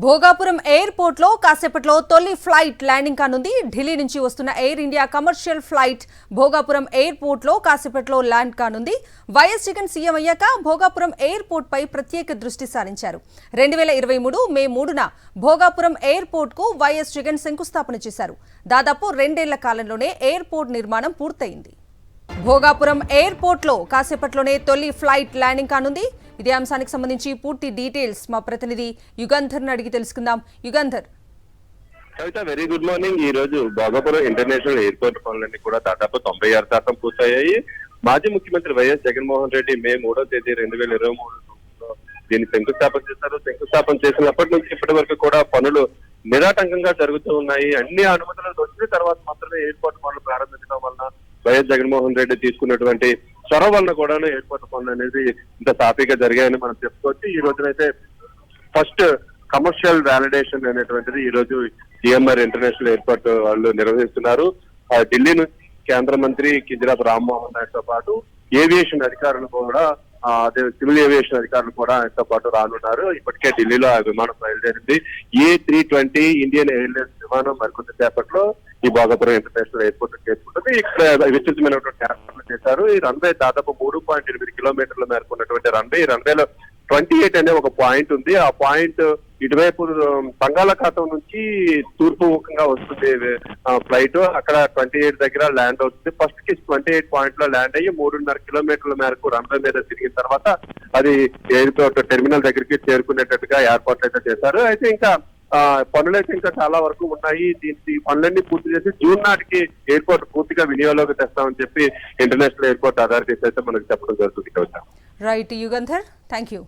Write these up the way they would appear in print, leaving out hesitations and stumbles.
Bhogapuram airport లో కాసేపట్లో తొలి ఫ్లైట్ ల్యాండింగ్ కానుంది. ఢిల్లీ నుంచి వస్తున్న air India commercial flight Bhogapuram airport లో కాసేపట్లో ల్యాండ్ కానుంది. వైఎస్ జగన్ సీఎం అయ్యాక భోగాపురం ఎయిర్పోర్ట్ పై ప్రత్యేక దృష్టి సారించారు. 2023 మే 3న భోగాపురం ఎయిర్పోర్ట్ కు వైఎస్ జగన్ శంకుస్థాపన చేశారు. దాదాపు 2 ఏళ్ల కాలంలోనే ఎయిర్పోర్ట్ నిర్మాణం పూర్తయింది. భోగాపురం ఎయిర్పోర్ట్ లో కాసేపట్లోనే తొలి ఫ్లైట్ ల్యాండింగ్ కానుంది. ఇదే అంశానికి సంబంధించి పూర్తి డీటెయిల్స్ మా ప్రతినిధి యుగంధర్ అడిగి తెలుసుకుందాం. యుగంధర్, కవిత, వెరీ గుడ్ మార్నింగ్. ఈ రోజు భోగాపురం ఇంటర్నేషనల్ ఎయిర్పోర్ట్ పనులన్నీ కూడా దాదాపు 96% పూర్తయ్యాయి. మాజీ ముఖ్యమంత్రి వైఎస్ జగన్మోహన్ రెడ్డి మే 3వ తేదీ 2023 దీన్ని శంకుస్థాపన చేశారు. శంకుస్థాపన చేసినప్పటి నుంచి ఇప్పటి వరకు కూడా పనులు నిరాటంకంగా జరుగుతూ ఉన్నాయి. అన్ని అనుమతులు వచ్చిన తర్వాత మాత్రమే ఎయిర్పోర్ట్ పనులు ప్రారంభించడం వలన వైఎస్ జగన్మోహన్ రెడ్డి తీసుకున్నటువంటి చొరవ వలన కూడా ఎయిర్పోర్ట్ పనులు అనేది ఇంత సాఫీగా జరిగాయని మనం చెప్పుకోవచ్చు. ఈ రోజునైతే ఫస్ట్ కమర్షియల్ వ్యాలిడేషన్ అనేటువంటిది ఈ రోజు జిఎంఆర్ ఇంటర్నేషనల్ ఎయిర్పోర్ట్ వాళ్ళు నిర్వహిస్తున్నారు. ఢిల్లీ నుంచి కేంద్ర మంత్రి కింజరాపు రామ్మోహన్ నాయుడుతో పాటు ఏవియేషన్ అధికారులు కూడా అదే సివిల్ ఏవియేషన్ అధికారులు కూడా ఆయనతో పాటు రానున్నారు. ఇప్పటికే ఢిల్లీలో ఆ విమానం బయలుదేరింది. A320 ఇండియన్ ఎయిర్లైన్స్ విమానం మరికొంత సేపట్లో ఈ భోగాపురం ఇంటర్నేషనల్ ఎయిర్పోర్ట్ చేసుకుంటుంది. ఇక్కడ విస్తృతమైనటువంటి ఏర్పాట్లు చేశారు. ఈ రన్వే దాదాపు 3.8 కిలోమీటర్ల మేరకు ఉన్నటువంటి రన్వే. ఈ రన్వేలో 28 అనే ఒక పాయింట్ ఉంది. ఆ పాయింట్ ఇటువైపు బంగాళాఖాతం నుంచి తూర్పు ముఖంగా వస్తుంది ఫ్లైట్. అక్కడ 28 దగ్గర ల్యాండ్ అవుతుంది. ఫస్ట్ కి 28 పాయింట్ లో ల్యాండ్ అయ్యి 3.5 కిలోమీటర్ల మేరకు రన్వే మీద తిరిగిన తర్వాత అది ఎయిర్పోర్ట్ టెర్మినల్ దగ్గరికి చేరుకునేటట్టుగా ఏర్పాట్లు అయితే చేశారు. అయితే ఇంకా పనులైతే ఇంకా చాలా వరకు ఉన్నాయి. దీనికి పనులన్నీ పూర్తి చేసి జూన్ నాటికి ఎయిర్పోర్ట్ పూర్తిగా వినియోగంలోకి తెస్తామని చెప్పి ఇంటర్నేషనల్ ఎయిర్పోర్ట్ అథారిటీస్ అయితే మనకు చెప్పడం జరుగుతుంది. Right Yugandhar, thank you.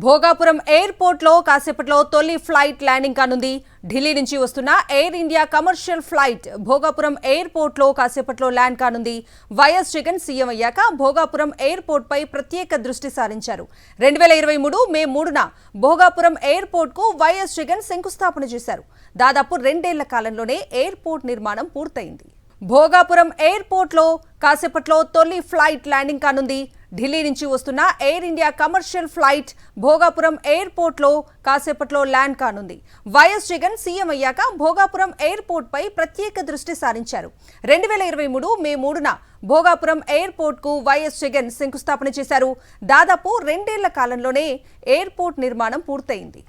Bhogapuram airport లో కాసేపట్లో తొలి ఫ్లైట్ ల్యాండింగ్ కానుంది. ఢిల్లీ నుంచి వస్తున్న air India commercial flight Bhogapuram airport లో కాసేపట్లో ల్యాండ్ కానుంది. వైఎస్ జగన్ సీఎం అయ్యాక భోగాపురం ఎయిర్పోర్ట్ పై ప్రత్యేక దృష్టి సారించారు. 2023 మే 3న భోగాపురం ఎయిర్పోర్ట్ కు వైఎస్ జగన్ శంకుస్థాపన చేశారు. దాదాపు 2 ఏళ్ల కాలంలోనే ఎయిర్పోర్ట్ నిర్మాణం పూర్తయింది. భోగాపురం ఎయిర్పోర్ట్ లో కాసేపట్లో తొలి ఫ్లైట్ ల్యాండింగ్ కానుంది. ఢిల్లీ నుంచి వస్తున్న air India commercial flight Bhogapuram airport లో కాసేపట్లో ల్యాండ్ కానుంది. వైఎస్ జగన్ సీఎం అయ్యాక భోగాపురం ఎయిర్పోర్ట్ పై ప్రత్యేక దృష్టి సారించారు. 2023 మే 3న భోగాపురం ఎయిర్పోర్ట్ కు వైఎస్ జగన్ శంకుస్థాపన చేశారు. దాదాపు 2 ఏళ్ల కాలంలోనే ఎయిర్పోర్ట్ నిర్మాణం పూర్తయింది.